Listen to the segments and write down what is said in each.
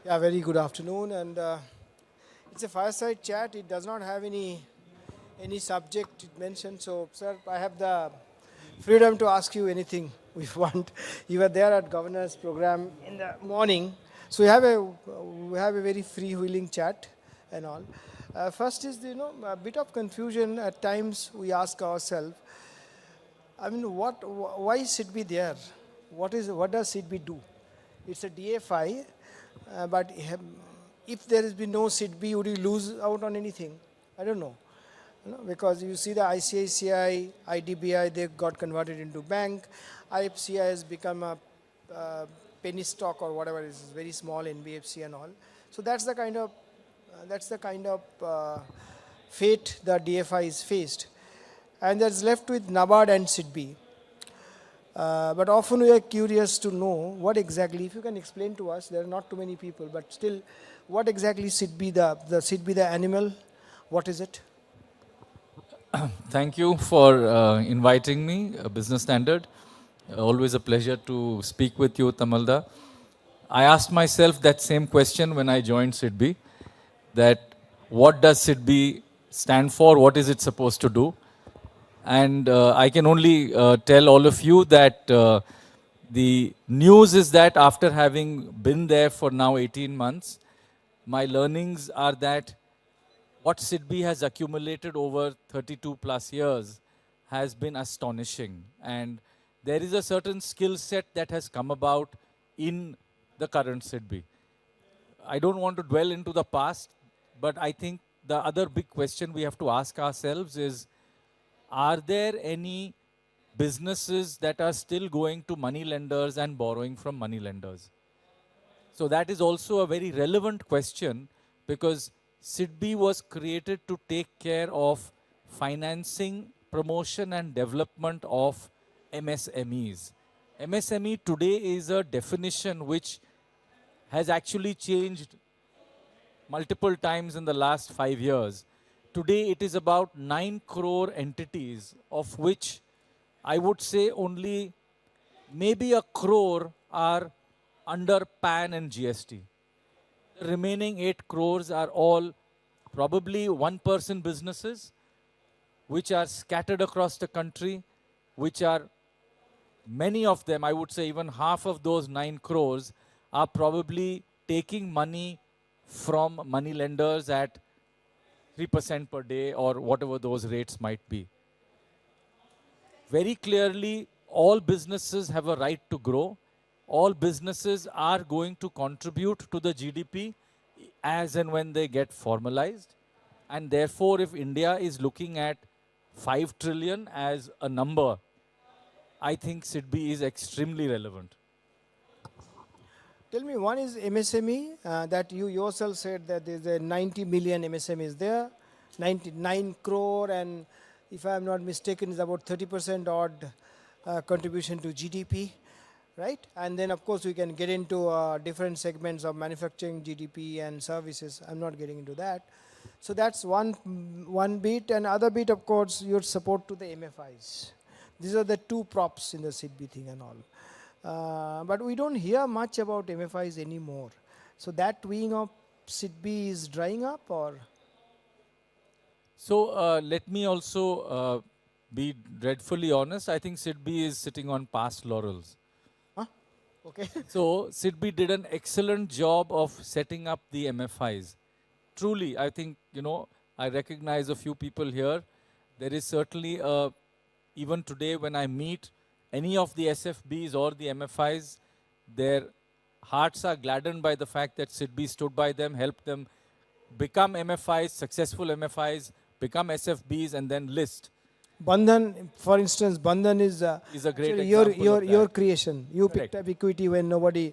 Yeah, very good afternoon, and it's a fireside chat. It does not have any subject it mentioned. So, sir, I have the freedom to ask you anything we want. You were there at governor's program in the morning, so we have a very freewheeling chat and all. First is a bit of confusion at times. We ask ourselves, I mean, why SIDBI there? What does SIDBI do? It's a DFI, but if there has been no SIDBI, would you lose out on anything? I don't know. Because you see the ICICI, IDBI, they got converted into bank. IFCI has become a penny stock or whatever it is, very small in BFSI and all. So that's the kind of fate the DFI is faced. And that's left with NABARD and SIDBI. But often we are curious to know what exactly, if you can explain to us, there are not too many people, but still, what exactly SIDBI, the SIDBI, the animal, what is it? Thank you for inviting me, Business Standard. Always a pleasure to speak with you, Tamalda. I asked myself that same question when I joined SIDBI, that what does SIDBI stand for, what is it supposed to do? And I can only tell all of you that the news is that after having been there for now 18 months, my learnings are that what SIDBI has accumulated over 32 plus years has been astonishing. And there is a certain skill set that has come about in the current SIDBI. I don't want to dwell into the past, but I think the other big question we have to ask ourselves is, are there any businesses that are still going to money lenders and borrowing from money lenders? So that is also a very relevant question, because SIDBI was created to take care of financing, promotion and development of MSMEs. MSME today is a definition which has actually changed multiple times in the last 5 years. Today it is about 9 crore entities, of which I would say only maybe 1 crore are under PAN and GST. The remaining 8 crores are all probably one-person businesses, which are scattered across the country, which are many of them, I would say even half of those 9 crores, are probably taking money from money lenders at 3% per day or whatever those rates might be. Very clearly, all businesses have a right to grow. All businesses are going to contribute to the GDP as and when they get formalized. And therefore, if India is looking at 5 trillion as a number, I think SIDBI is extremely relevant. Tell me, one is MSME, that you yourself said that there's a 90 million MSMEs there, 99 crore, and if I'm not mistaken, is about 30% odd contribution to GDP, right? And then, of course, we can get into different segments of manufacturing, GDP, and services. I'm not getting into that. So that's one bit, and other bit, of course, your support to the MFIs. These are the two props in the SIDBI thing and all. But we don't hear much about MFIs anymore. So that wing of SIDBI is drying up, or? So let me also be dreadfully honest. I think SIDBI is sitting on past laurels. Huh? Okay. So SIDBI did an excellent job of setting up the MFIs. Truly, I think, I recognize a few people here. There is certainly, even today when I meet any of the SFBs or the MFIs, their hearts are gladdened by the fact that SIDBI stood by them, helped them become MFIs, successful MFIs, become SFBs, and then list. Bandhan, for instance, Bandhan is a great example your creation. You Correct. picked up equity when nobody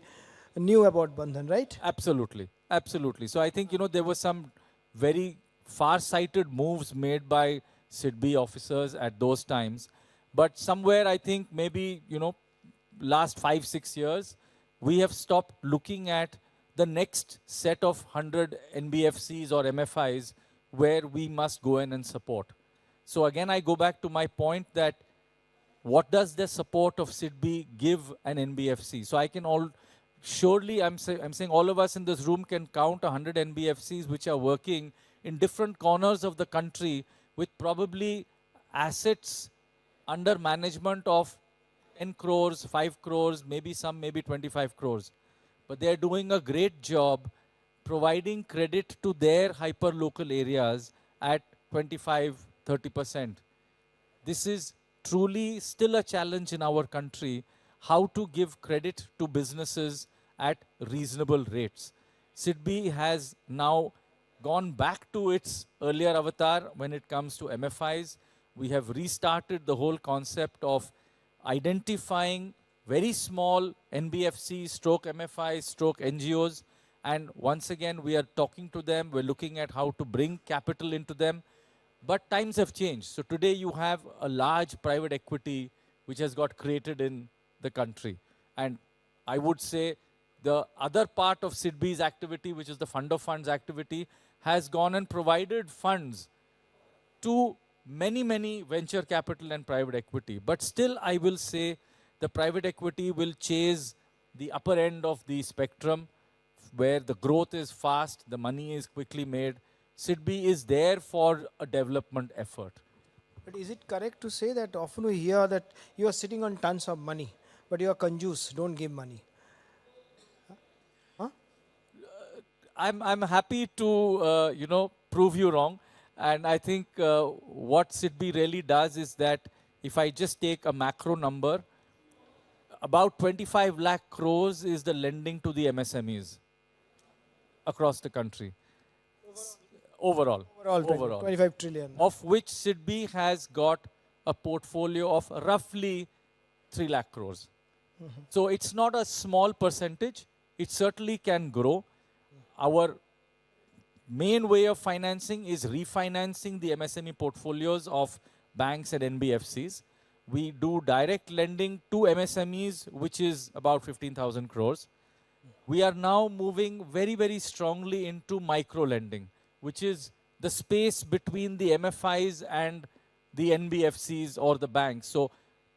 knew about Bandhan, right? Absolutely, absolutely. So I think, there were some very far-sighted moves made by SIDBI officers at those times. But somewhere I think maybe, last 5-6 years, we have stopped looking at the next set of 100 NBFCs or MFIs where we must go in and support. So again, I go back to my point that what does the support of SIDBI give an NBFC? So I can surely I'm saying all of us in this room can count 100 NBFCs which are working in different corners of the country with probably assets under management of 10 crores, 5 crores, maybe some, maybe 25 crores. But they're doing a great job providing credit to their hyper-local areas at 25, 30%. This is truly still a challenge in our country, how to give credit to businesses at reasonable rates. SIDBI has now gone back to its earlier avatar when it comes to MFIs. We have restarted the whole concept of identifying very small NBFCs, stroke MFIs, stroke NGOs. And once again, we are talking to them. We're looking at how to bring capital into them. But times have changed. So today you have a large private equity which has got created in the country. And I would say the other part of SIDBI's activity, which is the fund of funds activity, has gone and provided funds to many, many venture capital and private equity. But still, I will say the private equity will chase the upper end of the spectrum where the growth is fast, the money is quickly made. SIDBI is there for a development effort. But is it correct to say that often we hear that you are sitting on tons of money, but you are conjuice, don't give money? Huh? I'm happy to prove you wrong, and I think what SIDBI really does is that if I just take a macro number, about 25 lakh crores is the lending to the MSMEs across the country. Overall, 25 trillion. of which SIDBI has got a portfolio of roughly 3 lakh crores. So it's not a small percentage. It certainly can grow. Our main way of financing is refinancing the MSME portfolios of banks and NBFCs. We do direct lending to MSMEs, which is about 15,000 crores. We are now moving very, very strongly into micro lending, which is the space between the MFIs and the NBFCs or the banks. So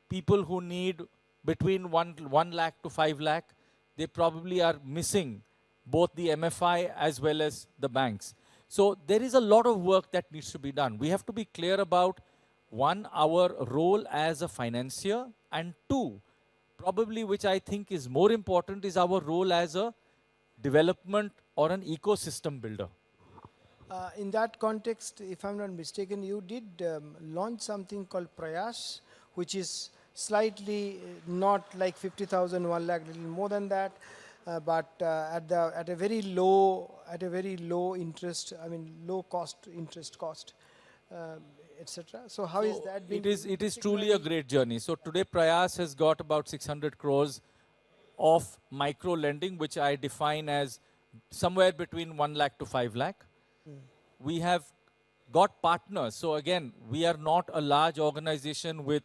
people who need between 1 lakh to 5 lakh, they probably are missing both the MFI as well as the banks. So there is a lot of work that needs to be done. We have to be clear about, one, our role as a financier, and two, probably which I think is more important, is our role as a development or an ecosystem builder. In that context, if I'm not mistaken, you did launch something called Prayas, which is slightly not like 50,000, 1 lakh, little more than that, but at a very low interest, I mean low interest cost, etc. So how is that being? It is truly a great journey. So today Prayas has got about 600 crores of micro lending, which I define as somewhere between 1 lakh to 5 lakh. We have got partners. So again, we are not a large organization with,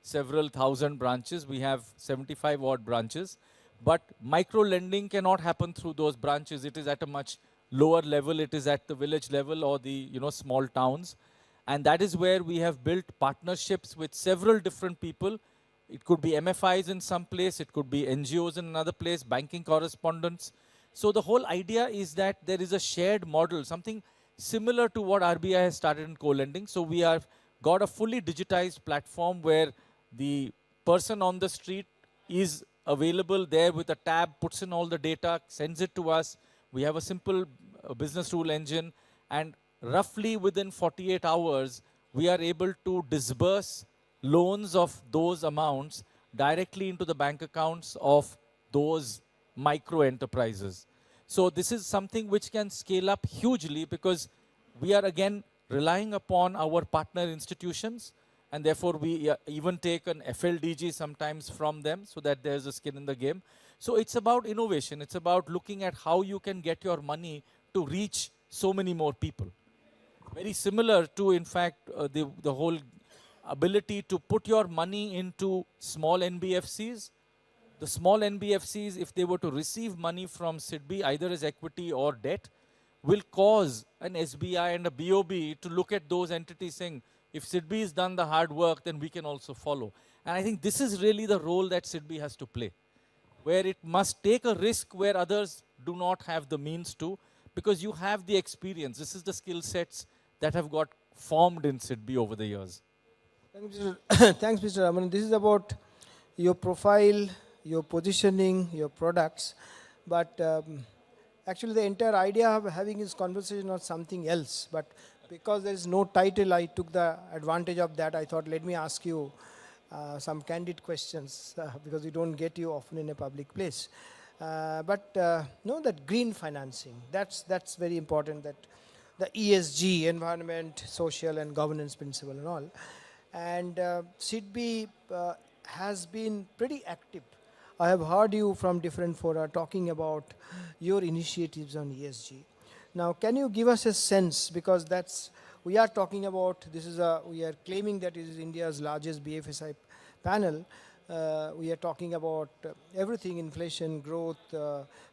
several thousand branches. We have 75 odd branches. But micro lending cannot happen through those branches. It is at a much lower level. It is at the village level or the, small towns. And that is where we have built partnerships with several different people. It could be MFIs in some place. It could be NGOs in another place, banking correspondents. So the whole idea is that there is a shared model, something similar to what RBI has started in co-lending. So we have got a fully digitized platform where the person on the street is available there with a tab, puts in all the data, sends it to us. We have a simple business rule engine, and roughly within 48 hours, we are able to disburse loans of those amounts directly into the bank accounts of those micro enterprises. So this is something which can scale up hugely because we are again relying upon our partner institutions, and therefore we even take an FLDG sometimes from them so that there's a skin in the game. So it's about innovation. It's about looking at how you can get your money to reach so many more people. Very similar to, in fact, the whole ability to put your money into small NBFCs. The small NBFCs, if they were to receive money from SIDBI, either as equity or debt, will cause an SBI and a BOB to look at those entities saying, if SIDBI has done the hard work, then we can also follow. And I think this is really the role that SIDBI has to play. where it must take a risk where others do not have the means to, because you have the experience. This is the skill sets that have got formed in SIDBI over the years. Thanks, Thanks, Mr. Raman. This is about your profile, your positioning, your products. But actually, the entire idea of having this conversation was something else. But because there is no title, I took the advantage of that. I thought, let me ask you some candid questions because we don't get you often in a public place. No, that green financing, that's very important, that the ESG, environment, social and governance principle and all. And SIDBI has been pretty active. I have heard you from different fora talking about your initiatives on ESG. Now, can you give us a sense, because we are talking about, we are claiming that it is India's largest BFSI panel. We are talking about everything, inflation, growth,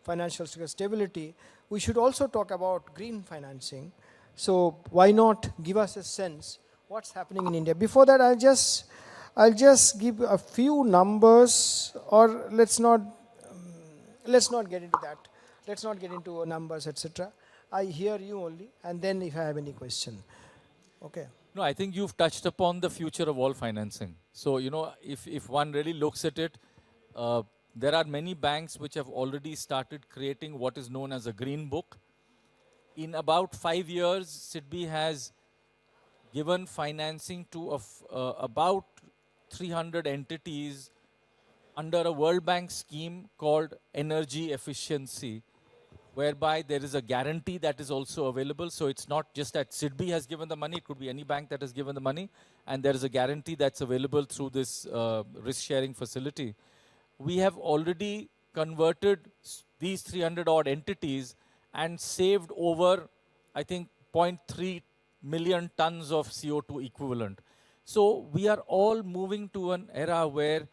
financial stability. We should also talk about green financing. So why not give us a sense what's happening in India? Before that, I'll just give a few numbers, or let's not get into that. Let's not get into numbers, etc. I hear you only, and then if I have any question. Okay. No, I think you've touched upon the future of all financing. So, if one really looks at it, there are many banks which have already started creating what is known as a green book. In about 5 years, SIDBI has given financing to about 300 entities under a World Bank scheme called energy efficiency, whereby there is a guarantee that is also available. So it's not just that SIDBI has given the money, it could be any bank that has given the money, and there is a guarantee that's available through this risk-sharing facility. We have already converted these 300 odd entities and saved over, I think, 0.3 million tons of CO2 equivalent. So we are all moving to an era where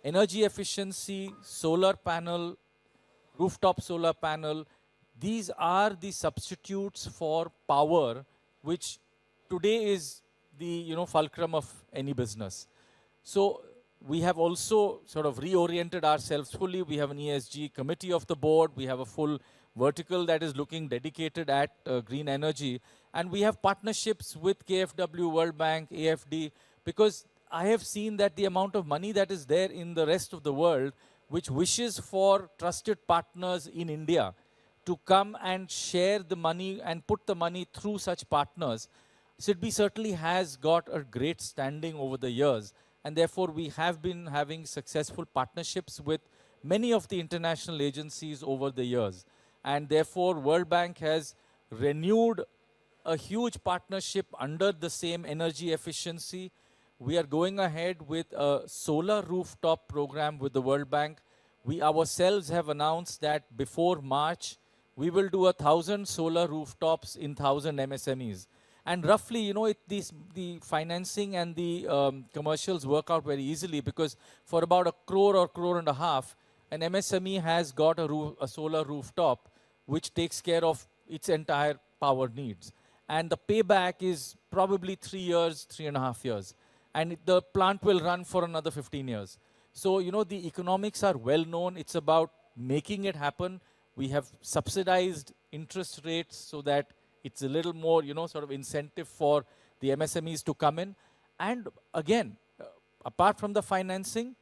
energy efficiency, solar panel, rooftop solar panel, these are the substitutes for power, which today is the fulcrum of any business. So we have also sort of reoriented ourselves fully. We have an ESG committee of the board. We have a full vertical that is looking dedicated at green energy. And we have partnerships with KfW, World Bank, AFD, because I have seen that the amount of money that is there in the rest of the world, which wishes for trusted partners in India to come and share the money and put the money through such partners, SIDBI certainly has got a great standing over the years. And therefore, we have been having successful partnerships with many of the international agencies over the years. And therefore, World Bank has renewed a huge partnership under the same energy efficiency. We are going ahead with a solar rooftop program with the World Bank. We ourselves have announced that before March, we will do 1,000 solar rooftops in 1,000 MSMEs. And roughly, the financing and the commercials work out very easily, because for about 1 crore or 1.5 crore, an MSME has got a solar rooftop which takes care of its entire power needs. And the payback is probably 3 years, 3.5 years. And the plant will run for another 15 years. So, the economics are well known. It's about making it happen. We have subsidized interest rates so that it's a little more, sort of incentive for the MSMEs to come in. And again, apart from the financing,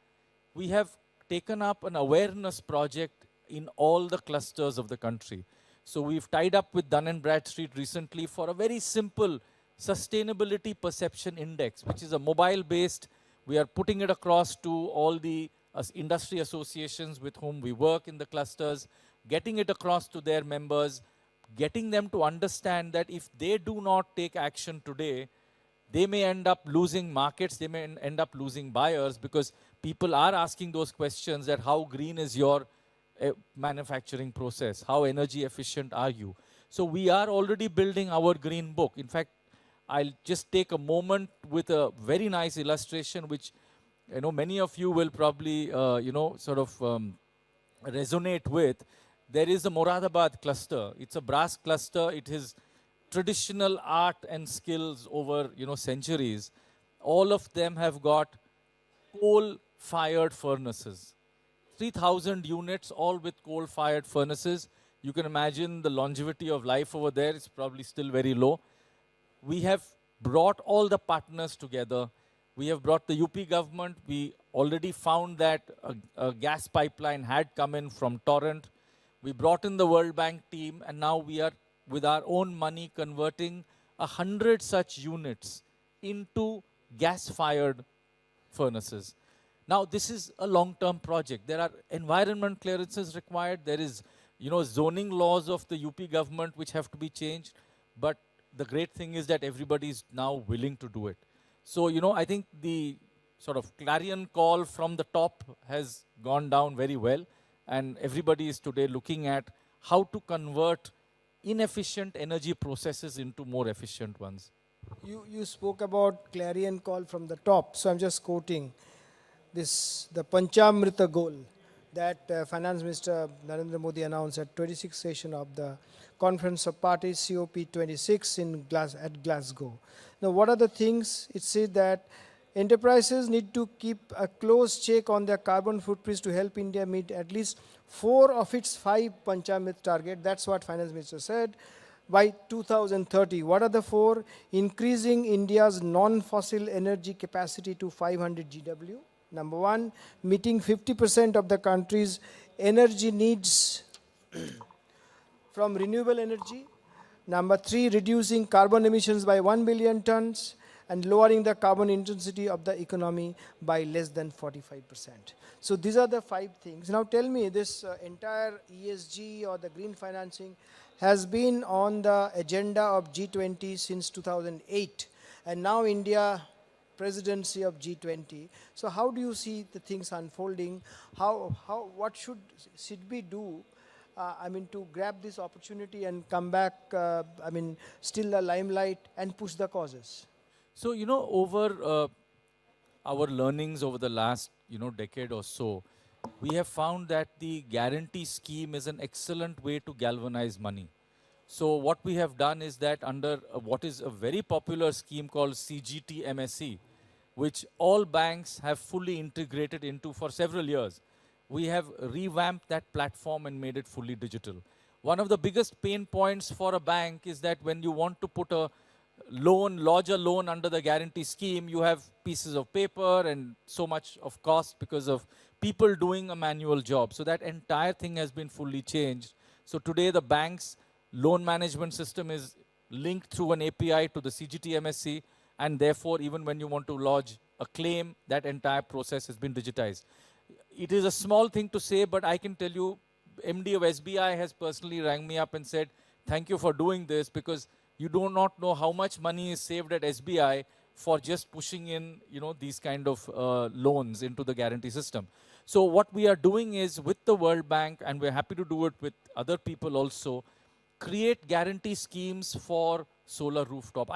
we have taken up an awareness project in all the clusters of the country. So we've tied up with Dun & Bradstreet recently for a very simple sustainability perception index, which is a mobile-based. We are putting it across to all the industry associations with whom we work in the clusters, getting it across to their members, getting them to understand that if they do not take action today, they may end up losing markets, they may end up losing buyers, because people are asking those questions that how green is your manufacturing process, how energy efficient are you? So we are already building our green book. In fact, I'll just take a moment with a very nice illustration, which many of you will probably resonate with. There is a Moradabad cluster. It's a brass cluster. It is traditional art and skills over centuries. All of them have got coal-fired furnaces. 3,000 units, all with coal-fired furnaces. You can imagine the longevity of life over there is probably still very low. We have brought all the partners together. We have brought the UP government. We already found that a gas pipeline had come in from Torrent. We brought in the World Bank team, and now we are, with our own money, converting 100 such units into gas-fired furnaces. Now, this is a long-term project. There are environment clearances required. There is, zoning laws of the UP government which have to be changed. But the great thing is that everybody is now willing to do it. So, I think the sort of clarion call from the top has gone down very well. And everybody is today looking at how to convert inefficient energy processes into more efficient ones. You spoke about clarion call from the top, so I'm just quoting the Panchamrita goal that Finance Minister Narendra Modi announced at 26th session of the Conference of Parties COP26 at Glasgow. Now, what are the things? It says that enterprises need to keep a close check on their carbon footprints to help India meet at least 4 of its 5 Panchamrit target. That's what Finance Minister said. By 2030, what are the 4? Increasing India's non-fossil energy capacity to 500 GW. Number 1, meeting 50% of the country's energy needs from renewable energy. Number 3, reducing carbon emissions by 1 billion tons and lowering the carbon intensity of the economy by less than 45%. So these are the 5 things. Now tell me, this entire ESG or the green financing has been on the agenda of G20 since 2008, and now India presidency of G20. So how do you see the things unfolding? What should SIDBI do, to grab this opportunity and come back, still the limelight and push the causes? So, over our learnings over the last, decade or so, we have found that the guarantee scheme is an excellent way to galvanize money. So what we have done is that under what is a very popular scheme called CGT MSE, which all banks have fully integrated into for several years, we have revamped that platform and made it fully digital. One of the biggest pain points for a bank is that when you want to put a lodge a loan under the guarantee scheme, you have pieces of paper and so much of cost because of people doing a manual job. So that entire thing has been fully changed. So today the bank's loan management system is linked through an API to the CGT MSC, and therefore even when you want to lodge a claim, that entire process has been digitized. It is a small thing to say, but I can tell you, MD of SBI has personally rang me up and said, thank you for doing this, because you do not know how much money is saved at SBI for just pushing in, these kind of loans into the guarantee system. So what we are doing is, with the World Bank, and we're happy to do it with other people also, create guarantee schemes for solar rooftop.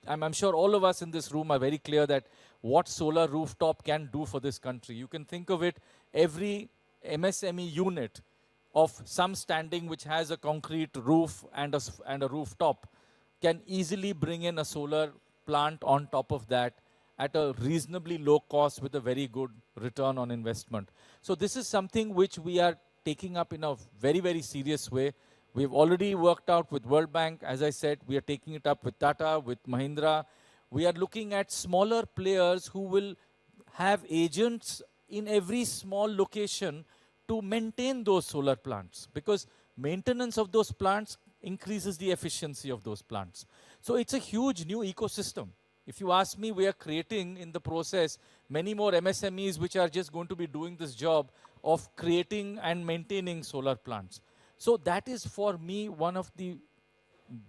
I'm sure all of us in this room are very clear that what solar rooftop can do for this country. You can think of it, every MSME unit of some standing which has a concrete roof and a rooftop can easily bring in a solar plant on top of that at a reasonably low cost with a very good return on investment. So this is something which we are taking up in a very, very serious way. We've already worked out with World Bank. As I said, we are taking it up with Tata, with Mahindra. We are looking at smaller players who will have agents in every small location to maintain those solar plants, because maintenance of those plants increases the efficiency of those plants. So it's a huge new ecosystem. If you ask me, we are creating in the process many more MSMEs which are just going to be doing this job of creating and maintaining solar plants. So that is, for me, one of the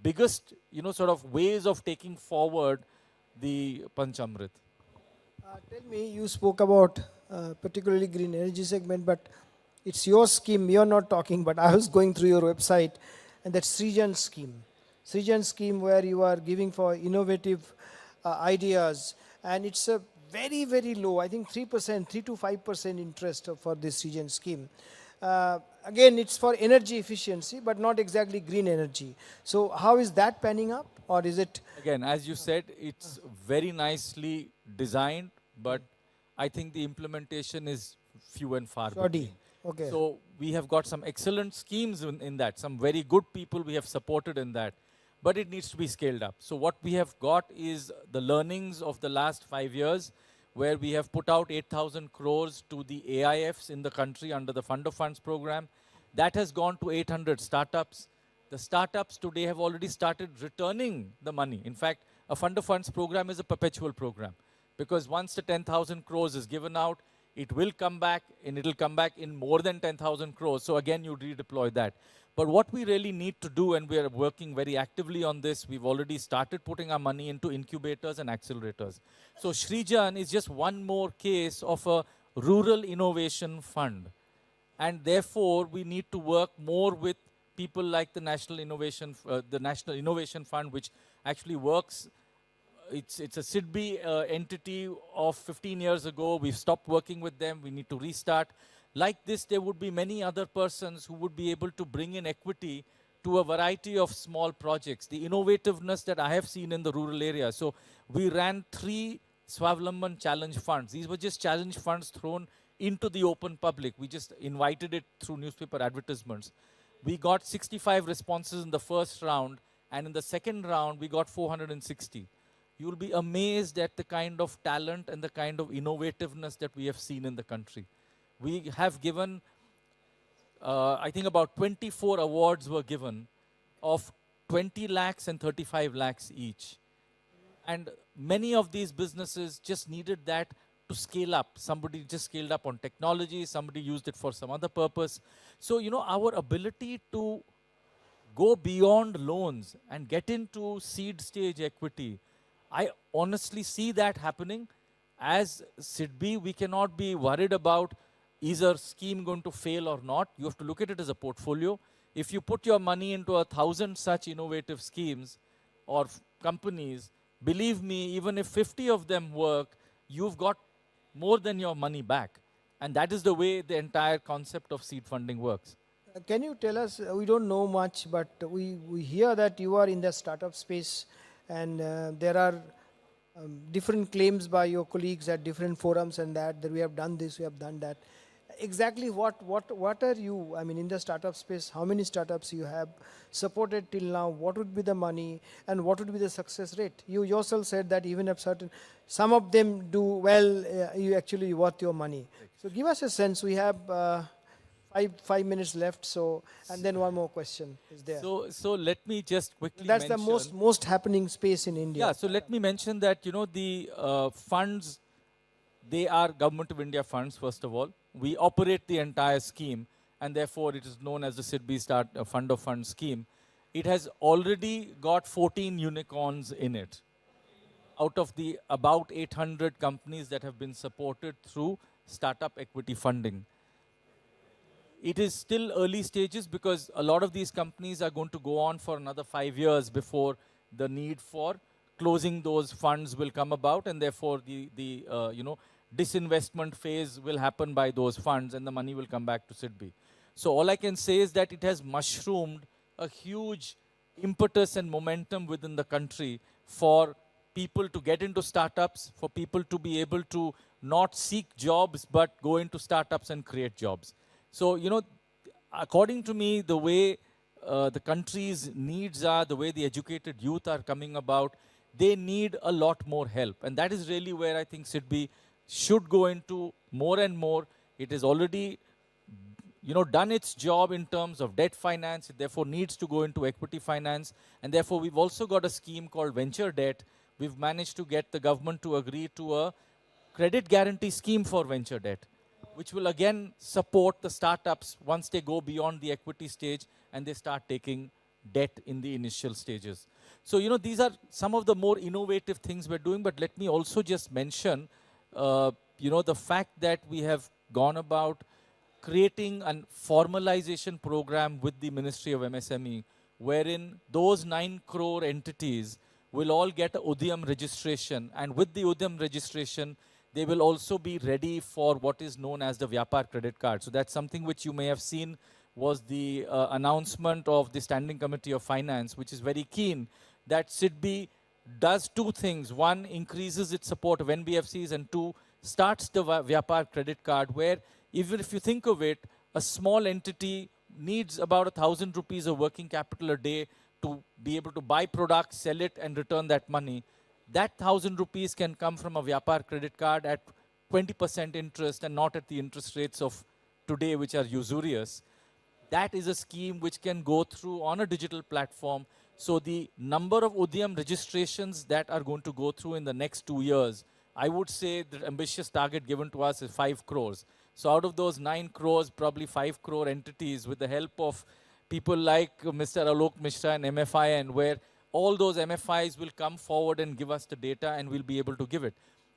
biggest, sort of ways of taking forward the Panchamrit. Tell me, you spoke about particularly green energy segment, but it's your scheme, you're not talking, but I was going through your website, and that Srijan scheme where you are giving for innovative ideas, and it's a very, very low, I think 3%, 3 to 5% interest for this Srijan scheme. Again, it's for energy efficiency, but not exactly green energy. So how is that panning up, or is it? Again, as you said, it's very nicely designed, but I think the implementation is few and far Shoddy. between. Okay. So we have got some excellent schemes in that, some very good people we have supported in that, but it needs to be scaled up. So what we have got is the learnings of the last 5 years, where we have put out 8,000 crores to the AIFs in the country under the Fund of Funds program. That has gone to 800 startups. The startups today have already started returning the money. In fact, a Fund of Funds program is a perpetual program, because once the 10,000 crores is given out, it will come back, and it will come back in more than 10,000 crores. So again, you redeploy that. But what we really need to do, and we are working very actively on this, we've already started putting our money into incubators and accelerators. So Srijan is just one more case of a rural innovation fund. And therefore, we need to work more with people like the National Innovation Fund, which actually works. It's a SIDBI entity of 15 years ago. We've stopped working with them. We need to restart. Like this, there would be many other persons who would be able to bring in equity to a variety of small projects. The innovativeness that I have seen in the rural area. So we ran 3 Swavlamban challenge funds. These were just challenge funds thrown into the open public. We just invited it through newspaper advertisements. We got 65 responses in the first round, and in the second round, we got 460. You'll be amazed at the kind of talent and the kind of innovativeness that we have seen in the country. We have given, I think about 24 awards were given of 20 lakhs and 35 lakhs each. And many of these businesses just needed that to scale up. Somebody just scaled up on technology, somebody used it for some other purpose. So, our ability to go beyond loans and get into seed stage equity, I honestly see that happening. As SIDBI, we cannot be worried about is a scheme going to fail or not. You have to look at it as a portfolio. If you put your money into 1,000 such innovative schemes or companies, believe me, even if 50 of them work, you've got more than your money back. And that is the way the entire concept of seed funding works. Can you tell us, we don't know much, but we hear that you are in the startup space, and there are different claims by your colleagues at different forums and that we have done this, we have done that. Exactly what are you, I mean, in the startup space, how many startups you have supported till now, what would be the money, and what would be the success rate? You yourself said that even if some of them do well, you actually worth your money. So give us a sense. We have 5 minutes left, so, and then one more question is there. So let me just quickly That's mention, the most happening space in India. Yeah, so let me mention that, the funds, they are Government of India funds, first of all. We operate the entire scheme, and therefore it is known as the SIDBI Fund of Funds scheme. It has already got 14 unicorns in it, out of the about 800 companies that have been supported through startup equity funding. It is still early stages because a lot of these companies are going to go on for another 5 years before the need for closing those funds will come about, and therefore the disinvestment phase will happen by those funds, and the money will come back to SIDBI. So all I can say is that it has mushroomed a huge impetus and momentum within the country for people to get into startups, for people to be able to not seek jobs but go into startups and create jobs. So, according to me, the way the country's needs are, the way the educated youth are coming about, they need a lot more help. And that is really where I think SIDBI should go into more and more. It has already, done its job in terms of debt finance. It therefore needs to go into equity finance. And therefore, we've also got a scheme called venture debt. We've managed to get the government to agree to a credit guarantee scheme for venture debt, which will again support the startups once they go beyond the equity stage and they start taking debt in the initial stages. So, these are some of the more innovative things we're doing, but let me also just mention, the fact that we have gone about creating a formalization program with the Ministry of MSME, wherein those 9 crore entities will all get a Udyam registration, and with the Udyam registration, they will also be ready for what is known as the Vyapar credit card. So that's something which you may have seen was the announcement of the Standing Committee of Finance, which is very keen that SIDBI does 2 things. 1, increases its support of NBFCs, and 2, starts the Vyapar credit card, where Even if you think of it, a small entity needs about 1,000 rupees of working capital a day to be able to buy products, sell it, and return that money. That 1,000 rupees can come from a Vyapar credit card at 20% interest and not at the interest rates of today, which are usurious. That is a scheme which can go through on a digital platform. So the number of Udyam registrations that are going to go through in the next 2 years, I would say the ambitious target given to us is 5 crores. So out of those 9 crores, probably 5 crore entities with the help of people like Mr. Alok Mishra and MFI, and where all those MFIs will come forward and give us the data and we'll be able to give it.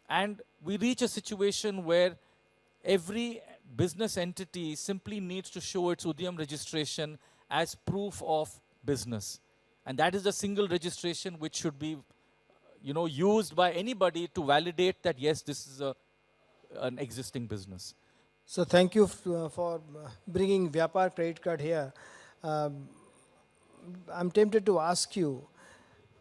And we reach a situation where every business entity simply needs to show its Udyam registration as proof of business. And that is a single registration which should be used by anybody to validate that, yes, this is an existing business. So thank you for bringing Vyapar credit card here. I'm tempted to ask you,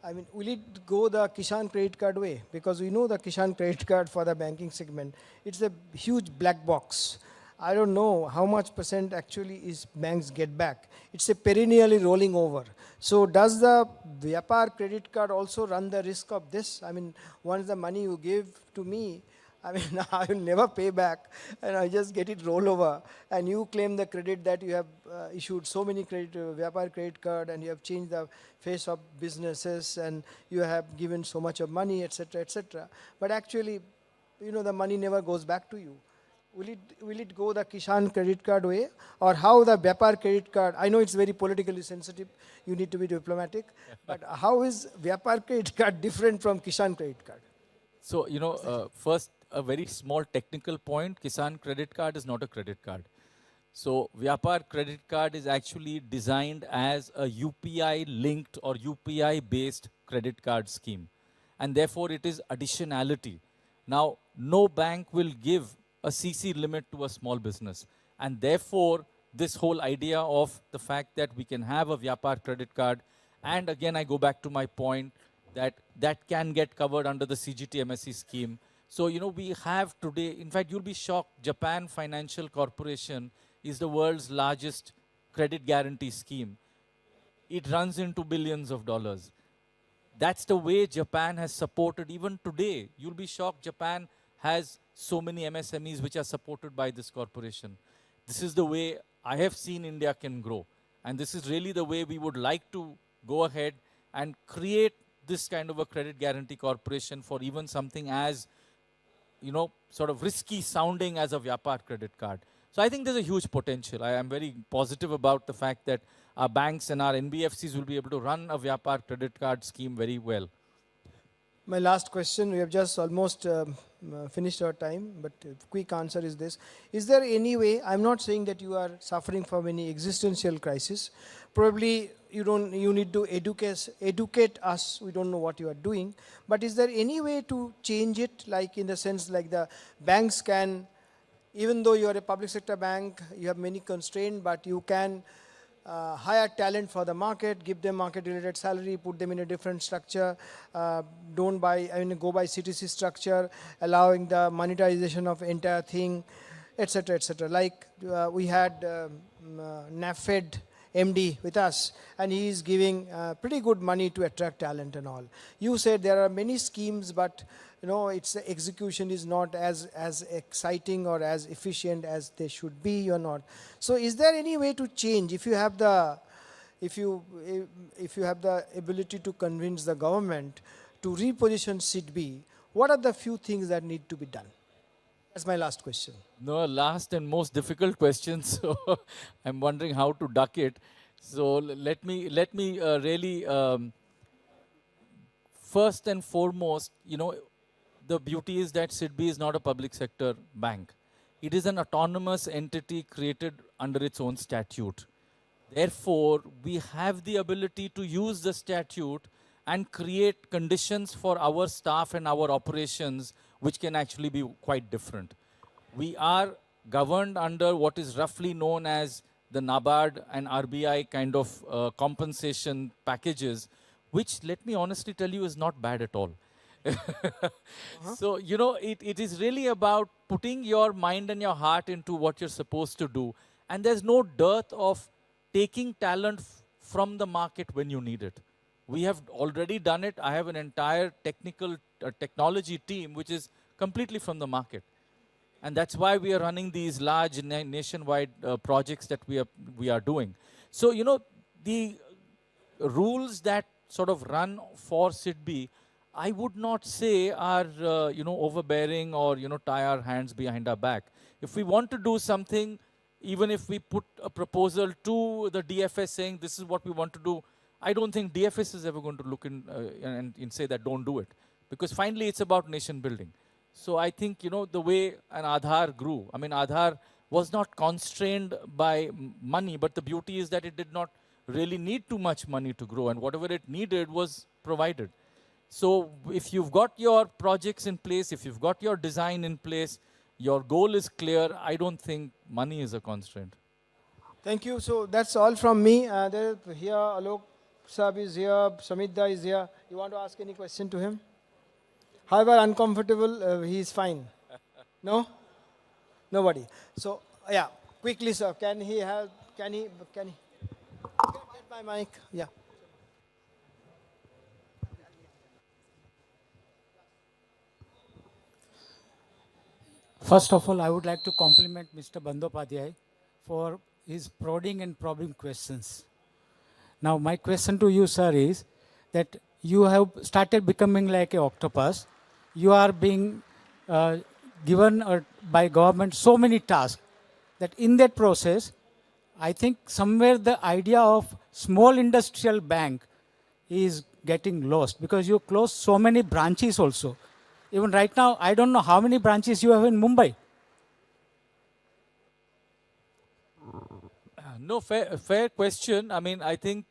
I mean, will it go the Kishan credit card way? Because we know the Kishan credit card for the banking segment, it's a huge black box. I don't know how much percent actually is banks get back. It's a perennially rolling over. So does the Vyapar credit card also run the risk of this? I mean, once the money you give to me, I mean, I will never pay back, and I just get it roll over, and you claim the credit that you have issued so many Vyapar credit card, and you have changed the face of businesses, and you have given so much of money, etc., etc. But actually, the money never goes back to you. Will it go the Kishan credit card way, or how the Vyapar credit card? I know it's very politically sensitive. You need to be diplomatic, but how is Vyapar credit card different from Kishan credit card? So, first, a very small technical point. Kisan credit card is not a credit card. So, Vyapar credit card is actually designed as a UPI linked or UPI based credit card scheme. And therefore, it is additionality. Now, no bank will give a CC limit to a small business. And therefore, this whole idea of the fact that we can have a Vyapar credit card, and again, I go back to my point, that can get covered under the CGT MSE scheme. So, we have today, in fact, you'll be shocked, Japan Financial Corporation is the world's largest credit guarantee scheme. It runs into billions of dollars. That's the way Japan has supported, even today. You'll be shocked, Japan has so many MSMEs which are supported by this corporation. This is the way I have seen India can grow. And this is really the way we would like to go ahead and create this kind of a credit guarantee corporation for even something as, sort of risky sounding as a Vyapar credit card. So I think there's a huge potential. I am very positive about the fact that our banks and our NBFCs will be able to run a Vyapar credit card scheme very well. My last question, we have just almost finished our time, but quick answer is this. Is there any way, I'm not saying that you are suffering from any existential crisis. Probably you need to educate us, we don't know what you are doing. But is there any way to change it, like in the sense like the banks can, even though you are a public sector bank, you have many constraints, but you can hire talent for the market, give them market-related salary, put them in a different structure, go by CTC structure, allowing the monetization of entire thing, etc., etc. Like we had NAFED MD with us, and he is giving pretty good money to attract talent and all. You said there are many schemes, but its execution is not as exciting or as efficient as they should be or not. So is there any way to change if you have the ability to convince the government to reposition SIDBI? What are the few things that need to be done? That's my last question. No, last and most difficult question. So I'm wondering how to duck it. So let me really first and foremost, the beauty is that SIDBI is not a public sector bank. It is an autonomous entity created under its own statute. Therefore, we have the ability to use the statute and create conditions for our staff and our operations which can actually be quite different. We are governed under what is roughly known as the NABARD and RBI kind of compensation packages, which, let me honestly tell you, is not bad at all. So, you know, it is really about putting your mind and your heart into what you're supposed to do. And there's no dearth of taking talent from the market when you need it. We have already done it. I have an entire technology team which is completely from the market. And that's why we are running these large nationwide projects that we are doing. So, you know, the rules that sort of run for SIDBI, I would not say are, you know, overbearing or, you know, tie our hands behind our back. If we want to do something, even if we put a proposal to the DFS saying this is what we want to do, I don't think DFS is ever going to look in and say that don't do it. Because finally it's about nation building. So I think, you know, the way an Aadhaar grew, I mean, Aadhaar was not constrained by money, but the beauty is that it did not really need too much money to grow, and whatever it needed was provided. So if you've got your projects in place, if you've got your design in place, your goal is clear, I don't think money is a constraint. Thank you. So that's all from me. Here, Alok Saab is here, Samidda is here. You want to ask any question to him? However uncomfortable, he is fine. No? Nobody. So, yeah, quickly, sir. Can he? Get my mic. Yeah. First of all, I would like to compliment Mr. Bandyopadhyay for his prodding and probing questions. Now, my question to you, sir, is that you have started becoming like an octopus. You are being given by government so many tasks that in that process, I think somewhere the idea of small industrial bank is getting lost because you closed so many branches also. Even right now, I don't know how many branches you have in Mumbai. No, fair question. I mean, I think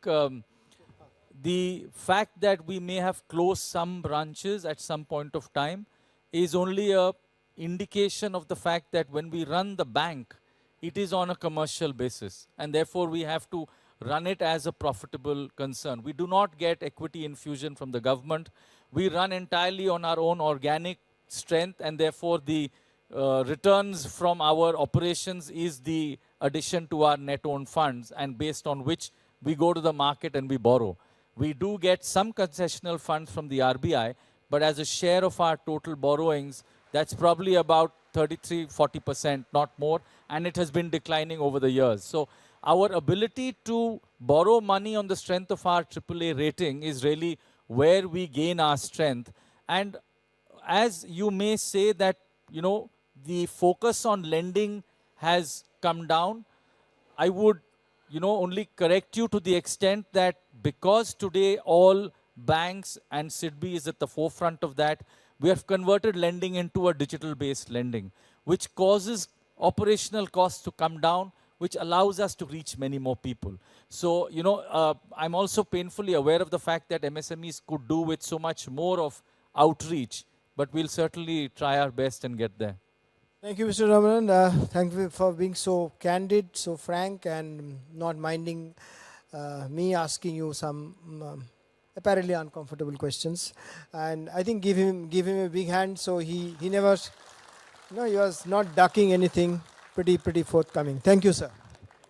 the fact that we may have closed some branches at some point of time is only a indication of the fact that when we run the bank, it is on a commercial basis, and therefore we have to run it as a profitable concern. We do not get equity infusion from the government. We run entirely on our own organic strength, and therefore the returns from our operations is the addition to our net owned funds, and based on which we go to the market and we borrow. We do get some concessional funds from the RBI, but as a share of our total borrowings, that's probably about 33-40%, not more, and it has been declining over the years. So our ability to borrow money on the strength of our AAA rating is really where we gain our strength. And as you may say that, you know, the focus on lending has come down, I would, you know, only correct you to the extent that because today all banks and SIDBI is at the forefront of that, we have converted lending into a digital-based lending, which causes operational costs to come down, which allows us to reach many more people. So, you know, I'm also painfully aware of the fact that MSMEs could do with so much more of outreach, but we'll certainly try our best and get there. Thank you, Mr. Ramann. Thank you for being so candid, so frank, and not minding me asking you some apparently uncomfortable questions. And I think give him a big hand. So he never, no, he was not ducking anything. Pretty forthcoming. Thank you, sir.